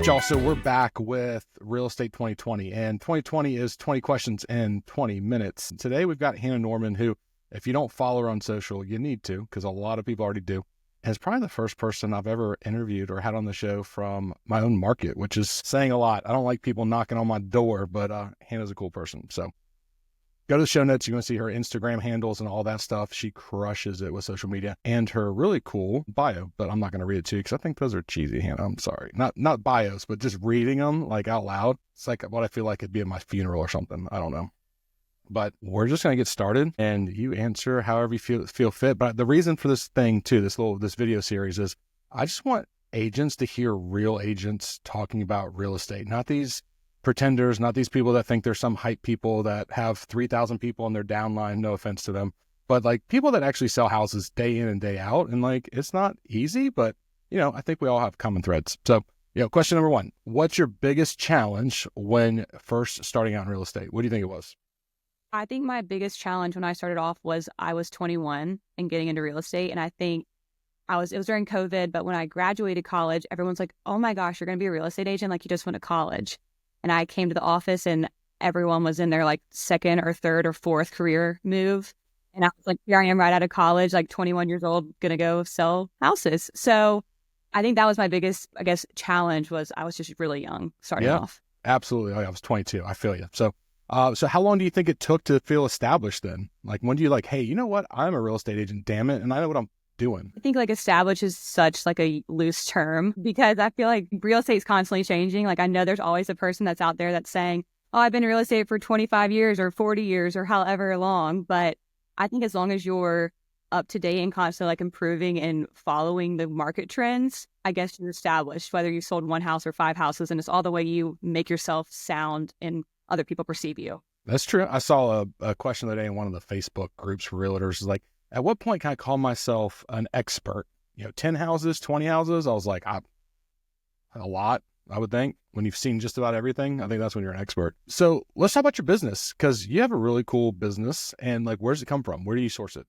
right, y'all. So we're back with Real Estate 2020, and 2020 is 20 questions in 20 minutes. Today, we've got Hannah Norman, who, if you don't follow her on social, you need to, because a lot of people already do. And is probably the first person I've ever interviewed or had on the show from my own market, which is saying a lot. I don't like people knocking on my door, but Hannah's a cool person. So go to the show notes. You're going to see her Instagram handles and all that stuff. She crushes it with social media and her really cool bio, but I'm not going to read it to you because I think those are cheesy, Hannah. I'm sorry. Not bios, but just reading them like out loud. It's like what I feel like it'd be at my funeral or something. I don't know. But we're just going to get started and you answer however you feel fit. But the reason for this thing too, this video series is I just want agents to hear real agents talking about real estate, not these pretenders, not these people that think they're some hype people that have 3,000 people in their downline, no offense to them, but like people that actually sell houses day in and day out. And like, it's not easy, but I think we all have common threads. So, question number one, what's your biggest challenge when first starting out in real estate? What do you think it was? I think my biggest challenge when I started off was I was 21 and getting into real estate. And I think it was during COVID, but when I graduated college, everyone's like, oh my gosh, you're going to be a real estate agent. Like you just went to college. And I came to the office and everyone was in their like second or third or fourth career move. And I was like, here I am right out of college, like 21 years old, going to go sell houses. So I think that was my biggest, challenge was I was just really young starting off. Absolutely. I was 22. I feel you. So how long do you think it took to feel established then? Like when do you like, hey, you know what? I'm a real estate agent, damn it. And I know what I'm doing. I think like established is such like a loose term because I feel like real estate is constantly changing. Like I know there's always a person that's out there that's saying, oh, I've been in real estate for 25 years or 40 years or however long. But I think as long as you're up to date and constantly like improving and following the market trends, I guess you're established, whether you sold one house or 5 houses, and it's all the way you make yourself sound and other people perceive you. That's true. I saw a question the other day in one of the Facebook groups for realtors. Is like, at what point can I call myself an expert? 10 houses, 20 houses? I was like, a lot, I would think. When you've seen just about everything, I think that's when you're an expert. So let's talk about your business, because you have a really cool business. And like, where does it come from? Where do you source it?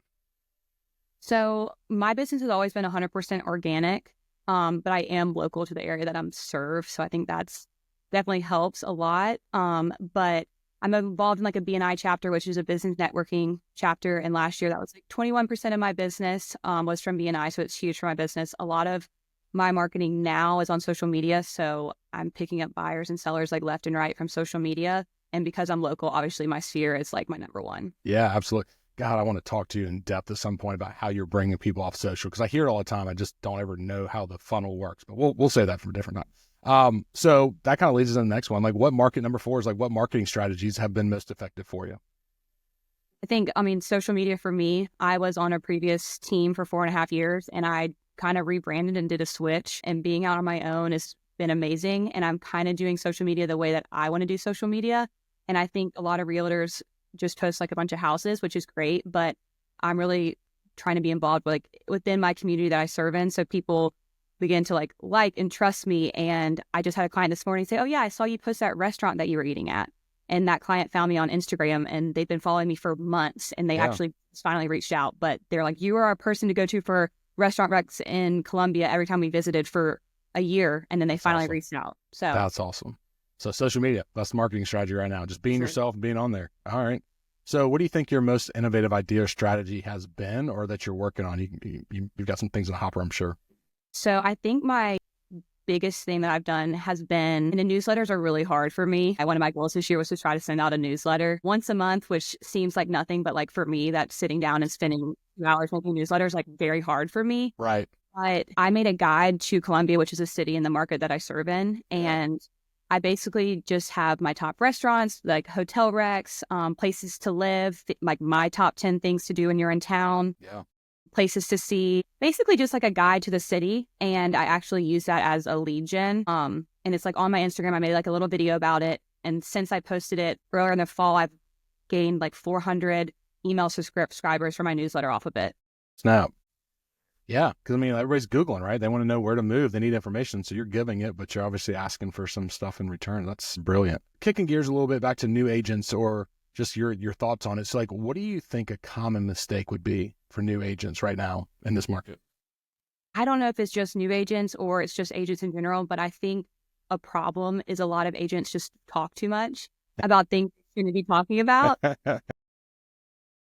So my business has always been 100% organic, but I am local to the area that I'm served. So I think that's definitely helps a lot. But I'm involved in like a BNI chapter, which is a business networking chapter. And last year that was like 21% of my business was from BNI. So it's huge for my business. A lot of my marketing now is on social media. So I'm picking up buyers and sellers like left and right from social media. And because I'm local, obviously my sphere is like my number one. Yeah, absolutely. God, I want to talk to you in depth at some point about how you're bringing people off social, because I hear it all the time. I just don't ever know how the funnel works, but we'll say that for a different time. So that kind of leads us to the next one. Like number 4 is like, what marketing strategies have been most effective for you? I mean, social media for me, I was on a previous team for 4.5 years and I kind of rebranded and did a switch, and being out on my own has been amazing. And I'm kind of doing social media the way that I want to do social media. And I think a lot of realtors just post like a bunch of houses, which is great, but I'm really trying to be involved within my community that I serve in. So people begin to like and trust me. And I just had a client this morning say, oh yeah, I saw you post that restaurant that you were eating at. And that client found me on Instagram and they've been following me for months, and they actually finally reached out. But they're like, you are our person to go to for restaurant recs in Colombia every time we visited for a year. And then they finally reached out. So that's awesome. So social media, that's the marketing strategy right now. Just being yourself and being on there. All right. So what do you think your most innovative idea or strategy has been, or that you're working on? You've got some things in the hopper, I'm sure. So I think my biggest thing that I've done has been, and the newsletters are really hard for me. One of my goals this year was to try to send out a newsletter once a month, which seems like nothing, but like for me, that's sitting down and spending 2 hours making newsletters, like very hard for me. Right. But I made a guide to Colombia, which is a city in the market that I serve in. And I basically just have my top restaurants, like hotel recs, places to live, like my top 10 things to do when you're in town. Yeah. Places to see, basically just like a guide to the city. And I actually use that as a lead gen. And it's like on my Instagram, I made like a little video about it. And since I posted it earlier in the fall, I've gained like 400 email subscribers for my newsletter off of it. Snap. Yeah. Because I mean, everybody's Googling, right? They want to know where to move. They need information. So you're giving it, but you're obviously asking for some stuff in return. That's brilliant. Kicking gears a little bit back to new agents, or just your thoughts on it. So like, what do you think a common mistake would be for new agents right now in this market? I don't know if it's just new agents or it's just agents in general, but I think a problem is a lot of agents just talk too much about things they shouldn't be talking about.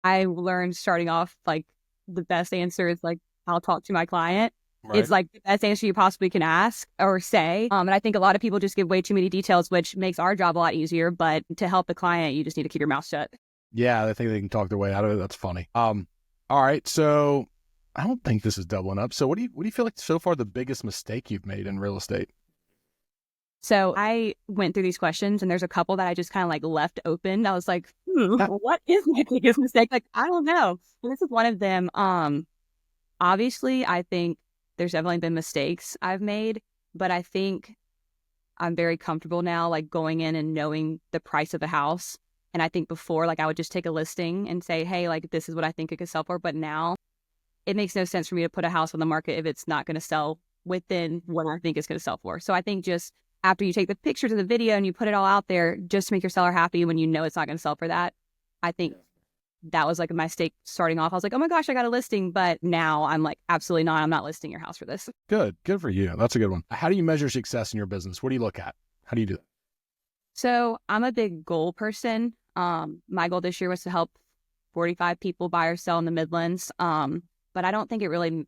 I learned starting off, like, the best answer is like, I'll talk to my client. Right. It's like the best answer you possibly can ask or say. And I think a lot of people just give way too many details, which makes our job a lot easier. But to help the client, you just need to keep your mouth shut. Yeah, I think they can talk their way out of it. That's funny. All right. So I don't think this is doubling up. So what do you feel like so far the biggest mistake you've made in real estate? So I went through these questions and there's a couple that I just kind of like left open. I was like, what is my biggest mistake? Like, I don't know. And this is one of them. Obviously, I think there's definitely been mistakes I've made, but I think I'm very comfortable now, like going in and knowing the price of a house. And I think before, like I would just take a listing and say, hey, like this is what I think it could sell for. But now it makes no sense for me to put a house on the market if it's not going to sell within what I think it's going to sell for. So I think just after you take the pictures of the video and you put it all out there, just to make your seller happy when you know it's not going to sell for that, I think that was like a mistake starting off. I was like, oh my gosh, I got a listing. But now I'm like, absolutely not. I'm not listing your house for this. Good for you. That's a good one. How do you measure success in your business? What do you look at? How do you do that? So I'm a big goal person. My goal this year was to help 45 people buy or sell in the Midlands. But I don't think it really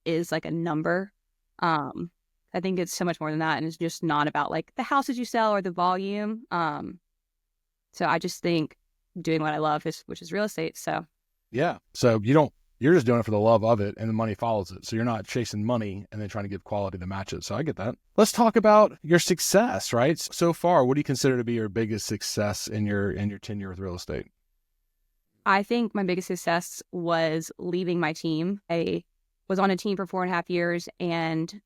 is like a number. I think it's so much more than that. And it's just not about like the houses you sell or the volume. So I just think doing what I love which is real estate. So yeah. So you're just doing it for the love of it and the money follows it. So you're not chasing money and then trying to give quality to match it. So I get that. Let's talk about your success, right? So far, what do you consider to be your biggest success in your tenure with real estate? I think my biggest success was leaving my team. I was on a team for 4.5 years and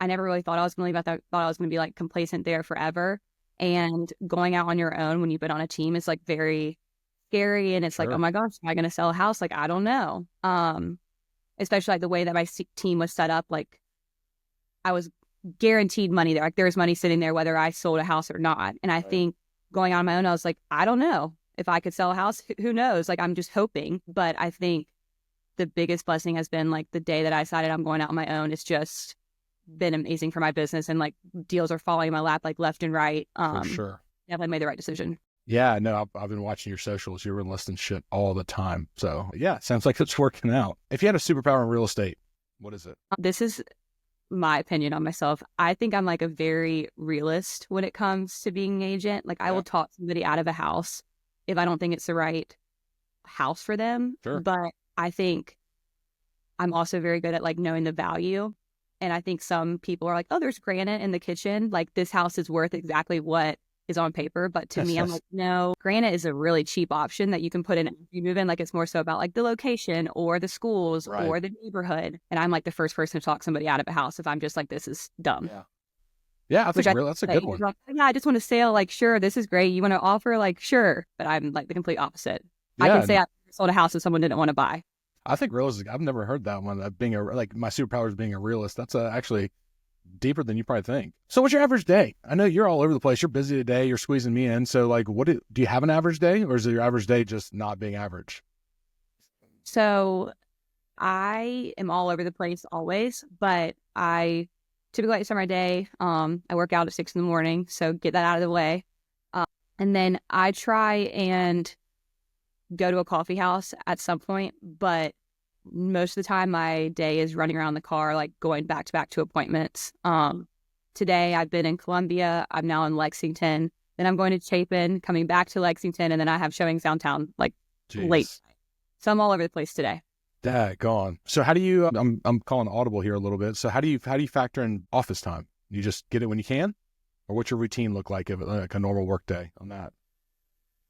I never really thought I was going to leave. I thought I was going to be like complacent there forever. And going out on your own when you've been on a team is like very scary. And it's like, oh my gosh, am I going to sell a house? Like, I don't know. Especially like the way that my team was set up. Like I was guaranteed money there. Like there was money sitting there, whether I sold a house or not. And I think going on my own, I was like, I don't know if I could sell a house. Who knows? Like, I'm just hoping. But I think the biggest blessing has been like the day that I decided I'm going out on my own. It's just been amazing for my business, and like deals are falling in my lap like left and right. For sure. Definitely made the right decision. Yeah, no, I've been watching your socials. You're enlisting shit all the time. So yeah, sounds like it's working out. If you had a superpower in real estate, what is it? This is my opinion on myself. I think I'm like a very realist when it comes to being an agent. Like I will talk somebody out of a house if I don't think it's the right house for them. Sure. But I think I'm also very good at like knowing the value. And I think some people are like, oh, there's granite in the kitchen. Like this house is worth exactly what is on paper. But to me, I'm like, no, granite is a really cheap option that you can put in if you move in. Like it's more so about like the location or the schools or the neighborhood. And I'm like the first person to talk somebody out of a house if I'm just like, this is dumb. Yeah, I think that's a good one. Like, yeah, I just want to sell. Like, sure, this is great. You want to offer? Like, sure. But I'm like the complete opposite. Yeah, I can say I sold a house that someone didn't want to buy. I think realist. I've never heard that one. Being like my superpower is being a realist. That's actually deeper than you probably think. So, what's your average day? I know you're all over the place. You're busy today. You're squeezing me in. So, like, do you have an average day, or is your average day just not being average? So, I am all over the place always, but I typically like to start my day. I work out at 6 a.m, so get that out of the way, and then I try and go to a coffee house at some point, but most of the time my day is running around the car, like going back to back to appointments. Today I've been in Columbia. I'm now in Lexington. Then I'm going to Chapin, coming back to Lexington, and then I have showings downtown like late. So I'm all over the place today. Daggone. So how do you? I'm calling audible here a little bit. So how do you factor in office time? You just get it when you can, or what's your routine look like like a normal work day on that?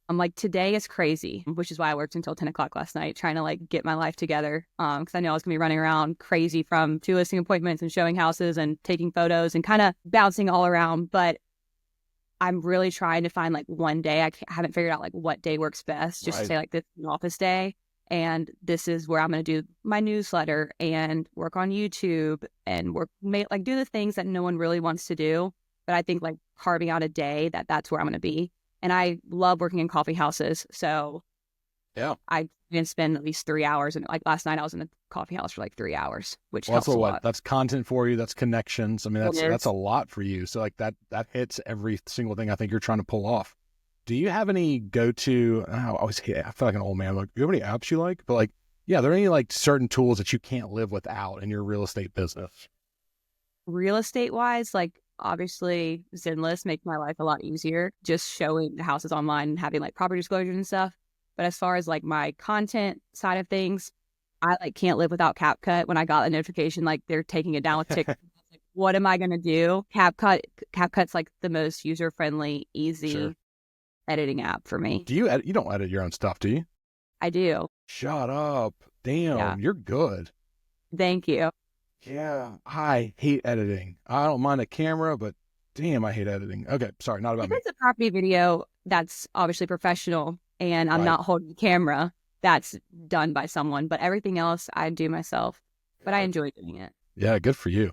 I'm like, today is crazy, which is why I worked until 10 o'clock last night, trying to like get my life together. Because I know I was going to be running around crazy from 2 listing appointments and showing houses and taking photos and kind of bouncing all around. But I'm really trying to find like one day. I haven't figured out like what day works best. Just to say like this is an office day. And this is where I'm going to do my newsletter and work on YouTube and do the things that no one really wants to do. But I think like carving out a day that's where I'm going to be. And I love working in coffee houses. So Yeah. I can spend at least 3 hours. And like last night, I was in a coffee house for like 3 hours, which Well, that's helps a what lot. that's content for you. That's connections. I mean, It that's a is. lot for you. So like that hits every single thing I think you're trying to pull off. Do you have any go-to? I always hate. I feel like an old man. Like, do you have any apps you like? But like, yeah, are there any like certain tools that you can't live without in your real estate business? Real estate wise, like obviously Zenlist makes my life a lot easier, just showing the houses online and having like property disclosures and stuff. But as far as like my content side of things, I like can't live without CapCut. When I got a notification like they're taking it down with TikTok, I was like, what am I gonna do? CapCut's like the most user friendly, Sure. easy editing app for me. Do you edit? You don't edit your own stuff, do you? I do. Shut up. Yeah. Damn, you're good. Thank you. Yeah. I hate editing. I don't mind a camera, but damn, I hate editing. Okay, sorry, not about If me. it's a property video that's obviously professional and I'm Right. not holding the camera, that's done by someone. But everything else I do myself. But I enjoy doing it. Yeah, good for you.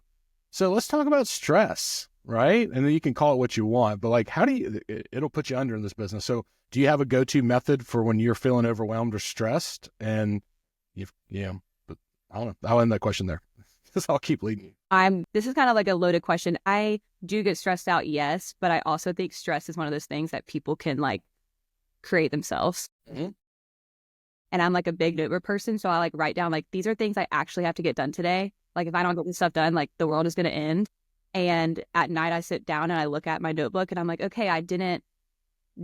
So let's talk about stress, right? And then you can call it what you want, but like, how do you, it'll put you under in this business. So do you have a go-to method for when you're feeling overwhelmed or stressed? And yeah, but I don't know. I'll end that question there. Because I'll keep leading. This is kind of like a loaded question. I do get stressed out, yes, but I also think stress is one of those things that people can like create themselves. Mhm. And I'm like a big notebook person. So I like write down like these are things I actually have to get done today. Like if I don't get this stuff done, like the world is gonna end. And at night I sit down and I look at my notebook and I'm like, okay, I didn't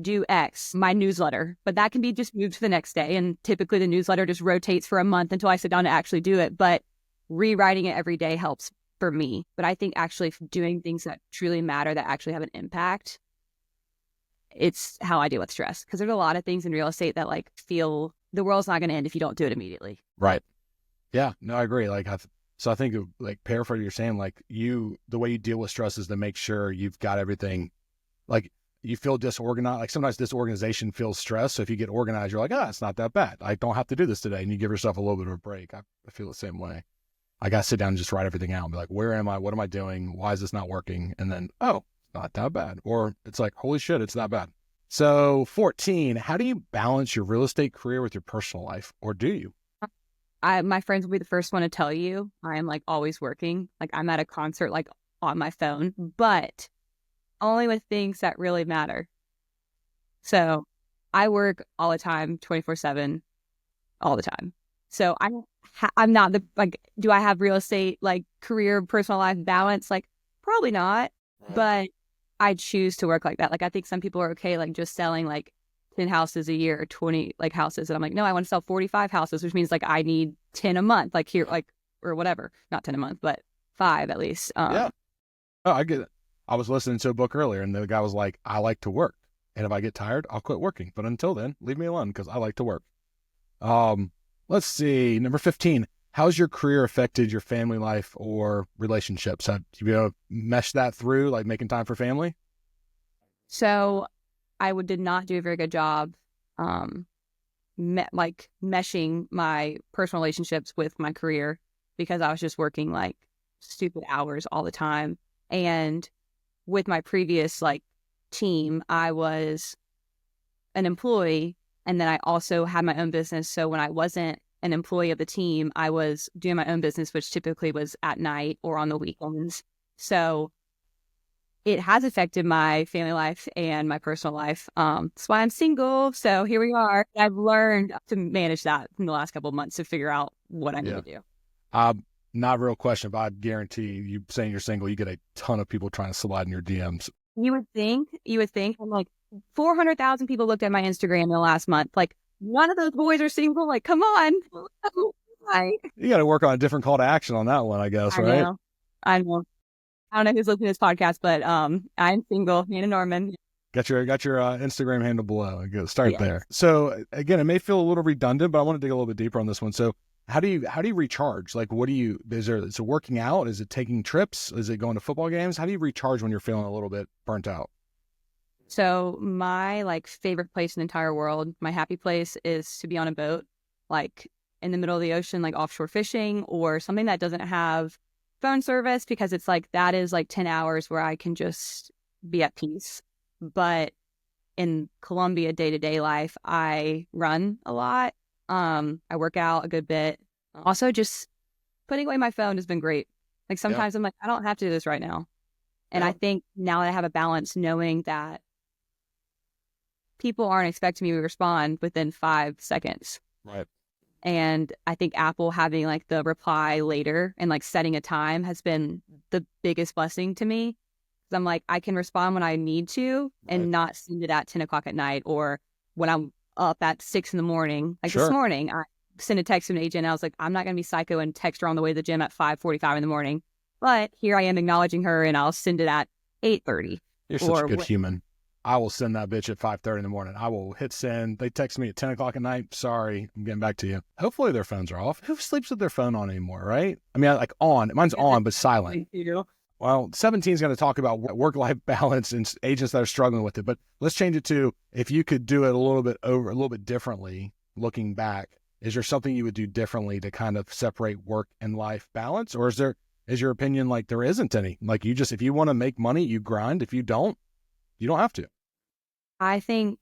do X, my newsletter, but that can be just moved to the next day. And typically the newsletter just rotates for a month until I sit down to actually do it. But rewriting it every day helps for me. But I think actually doing things that truly matter, that actually have an impact, it's how I deal with stress. Because there's a lot of things in real estate that like feel the world's not going to end if you don't do it immediately. Right. Yeah, no, I agree. Like, so I think of, like paraphrase you're saying, like the way you deal with stress is to make sure you've got everything. Like you feel disorganized. Like sometimes disorganization feels stress. So if you get organized, you're like, it's not that bad. I don't have to do this today, and you give yourself a little bit of a break. I feel the same way. I got to sit down and just write everything out and be like, where am I? What am I doing? Why is this not working? And then, it's not that bad. Or it's like, holy shit, it's not bad. So 14, how do you balance your real estate career with your personal life? Or do you? My friends will be the first one to tell you I am like always working. Like I'm at a concert, like on my phone, but only with things that really matter. So I work all the time, 24/7, all the time. So I'm not the, like, do I have real estate, like career, personal life balance? Like probably not, but I choose to work like that. Like I think some people are okay, like just selling like 10 houses a year or 20 like houses. And I'm like, no, I want to sell 45 houses, which means like I need 10 a month, like here, like, or whatever, not 10 a month, but 5 at least. Yeah. Oh, I get it. I was listening to a book earlier and the guy was like, I like to work. And if I get tired, I'll quit working. But until then, leave me alone because I like to work. Um, let's see. Number 15. How's your career affected your family life or relationships? Have you mesh that through, like making time for family? So did not do a very good job, like meshing my personal relationships with my career because I was just working like stupid hours all the time. And with my previous like team, I was an employee and then I also had my own business. So when I wasn't an employee of the team, I was doing my own business, which typically was at night or on the weekends. So it has affected my family life and my personal life. That's why I'm single. So here we are. I've learned to manage that in the last couple of months to figure out what I need to do. Not a real question, but I guarantee you saying you're single, you get a ton of people trying to slide in your DMs. You would think I'm like 400,000 people looked at my Instagram in the last month. Like none of those boys are single. Like, come on. You got to work on a different call to action on that one, I guess, right? I know. I don't know who's listening to this podcast, but I'm single, Hannah Norman. Got your Instagram handle below. Start there. So again, it may feel a little redundant, but I want to dig a little bit deeper on this one. So how do you recharge? Like, is it working out? Is it taking trips? Is it going to football games? How do you recharge when you're feeling a little bit burnt out? So my like favorite place in the entire world, my happy place is to be on a boat, like in the middle of the ocean, like offshore fishing or something that doesn't have phone service because it's like that is like 10 hours where I can just be at peace. But in Columbia day-to-day life, I run a lot. I work out a good bit. Also, just putting away my phone has been great. Like sometimes I'm like, I don't have to do this right now. And I think now that I have a balance, knowing that people aren't expecting me to respond within 5 seconds. Right. And I think Apple having like the reply later and like setting a time has been the biggest blessing to me. Because I'm like, I can respond when I need to and not send it at 10 o'clock at night or when I'm up at 6 in the morning. Like this morning, I sent a text to an agent. I was like, I'm not going to be psycho and text her on the way to the gym at 5:45 in the morning. But here I am acknowledging her and I'll send it at 8:30. You're such a good human. I will send that bitch at 5:30 in the morning. I will hit send. They text me at 10 o'clock at night. Sorry, I'm getting back to you. Hopefully their phones are off. Who sleeps with their phone on anymore, right? I mean, like on. Mine's on, but silent. Well, 17 is going to talk about work-life balance and agents that are struggling with it. But let's change it to, if you could do it a little bit differently, looking back, is there something you would do differently to kind of separate work and life balance? Or is your opinion like there isn't any? Like if you want to make money, you grind. If you don't have to. I think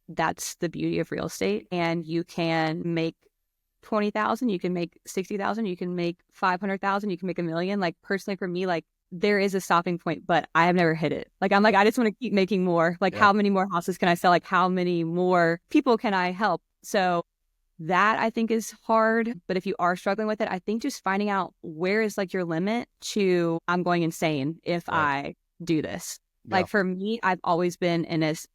that's the beauty of real estate. And you can make 20,000, you can make 60,000, you can make 500,000, you can make $1 million. Like personally for me, like there is a stopping point, but I have never hit it. Like I'm like, I just want to keep making more. Like how many more houses can I sell? Like how many more people can I help? So that I think is hard. But if you are struggling with it, I think just finding out where is like your limit to I'm going insane if I do this. Like for me, I've always been in this,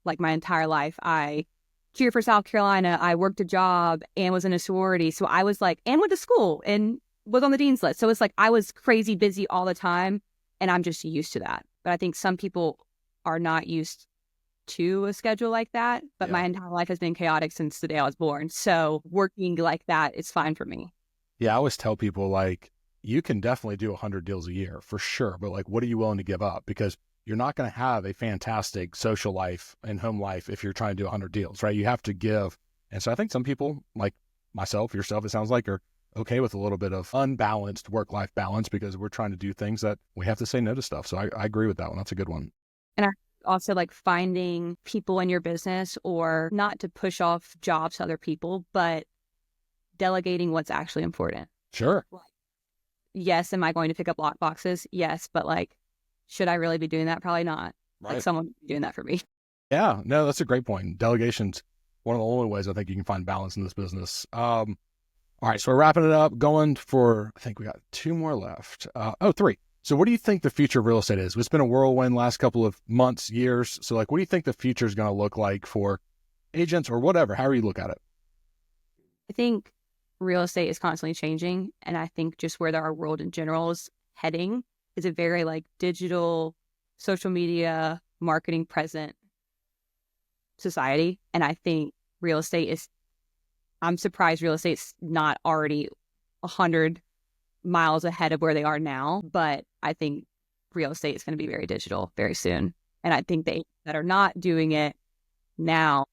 like my entire life. I cheered for South Carolina. I worked a job and was in a sorority. So I was like, and went to school and was on the dean's list. So it's like I was crazy busy all the time and I'm just used to that. But I think some people are not used to a schedule like that. But my entire life has been chaotic since the day I was born. So working like that is fine for me. Yeah, I always tell people like, you can definitely do 100 deals a year for sure. But like, what are you willing to give up? Because you're not going to have a fantastic social life and home life if you're trying to do 100 deals, right? You have to give. And so I think some people like myself, yourself, it sounds like, are okay with a little bit of unbalanced work-life balance because we're trying to do things that we have to say no to stuff. So I agree with that one. That's a good one. And I also like finding people in your business, or not to push off jobs to other people, but delegating what's actually important. Sure. Yes. Am I going to pick up lock boxes? Yes. But like, should I really be doing that? Probably not. Right. Like someone doing that for me. Yeah, no, that's a great point. Delegation's one of the only ways I think you can find balance in this business. All right, so we're wrapping it up, going for, I think we got 2 more left. 3. So what do you think the future of real estate is? It's been a whirlwind last couple of months, years. So like, what do you think the future is going to look like for agents or whatever, however you look at it? I think real estate is constantly changing. And I think just where our world in general is heading is a very like digital, social media, marketing present society. And I think real estate is, I'm surprised real estate's not already 100 miles ahead of where they are now. But I think real estate is going to be very digital very soon. And I think they that are not doing it now,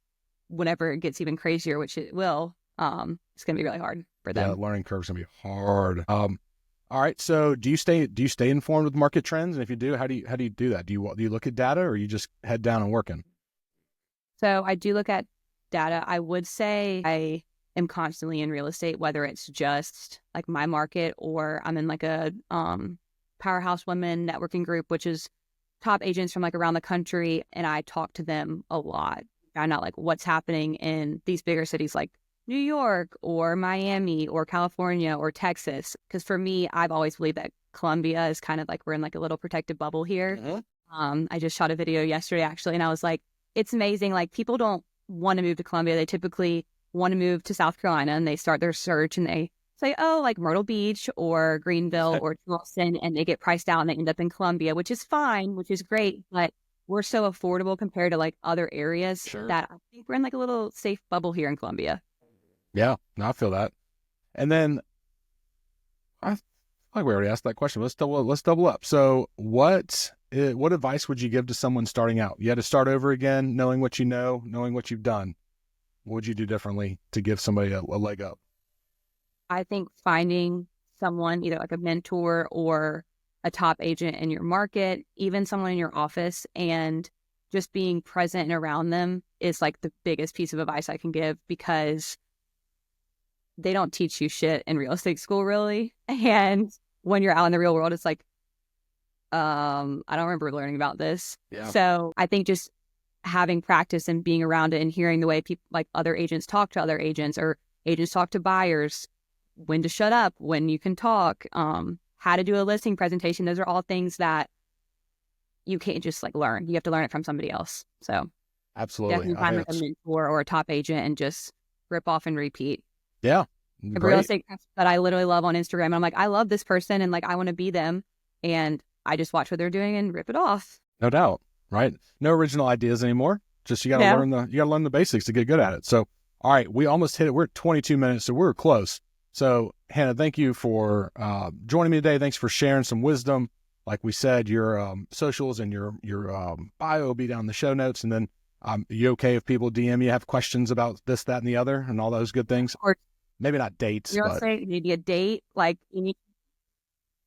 whenever it gets even crazier, which it will, it's going to be really hard for them. Yeah, the learning curve's going to be hard. All right. So do you stay informed with market trends? And if you do, how do you do that? Do you look at data, or you just head down and working? So I do look at data. I would say I am constantly in real estate, whether it's just like my market or I'm in like a Powerhouse Women networking group, which is top agents from like around the country. And I talk to them a lot. Find out like what's happening in these bigger cities like New York or Miami or California or Texas. Because for me, I've always believed that Columbia is kind of like we're in like a little protected bubble here. Mm-hmm. I just shot a video yesterday actually, and I was like, it's amazing. Like people don't want to move to Columbia. They typically want to move to South Carolina, and they start their search and they say, oh, like Myrtle Beach or Greenville or Charleston, and they get priced out and they end up in Columbia, which is fine, which is great. But we're so affordable compared to like other areas that I think we're in like a little safe bubble here in Columbia. Yeah, no, I feel that. And then I like we already asked that question. Let's double up. So what advice would you give to someone starting out? You had to start over again, knowing what you know, knowing what you've done. What would you do differently to give somebody a leg up? I think finding someone, either like a mentor or a top agent in your market, even someone in your office, and just being present and around them is like the biggest piece of advice I can give, because they don't teach you shit in real estate school, really. And when you're out in the real world, it's like, I don't remember learning about this. Yeah. So I think just having practice and being around it and hearing the way people, like other agents talk to other agents, or agents talk to buyers, when to shut up, when you can talk, how to do a listing presentation. Those are all things that you can't just like learn. You have to learn it from somebody else. So Absolutely. definitely find like a mentor or a top agent and just rip off and repeat. Yeah. The real estate that I literally love on Instagram. And I'm like, I love this person and like I want to be them. And I just watch what they're doing and rip it off. No doubt. Right. No original ideas anymore. Just you gotta learn the basics to get good at it. So all right, we almost hit it. We're at 22 minutes, so we're close. So Hannah, thank you for joining me today. Thanks for sharing some wisdom. Like we said, your socials and your bio will be down in the show notes. And then you okay if people DM you, have questions about this, that, and the other, and all those good things? Or maybe not dates. You know, say maybe a date. Like you need.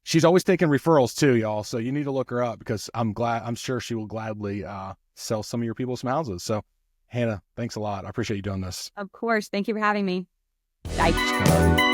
She's always taking referrals too, y'all. So you need to look her up, because I'm sure she will gladly sell some of your people some houses. So Hannah, thanks a lot. I appreciate you doing this. Of course. Thank you for having me. Bye.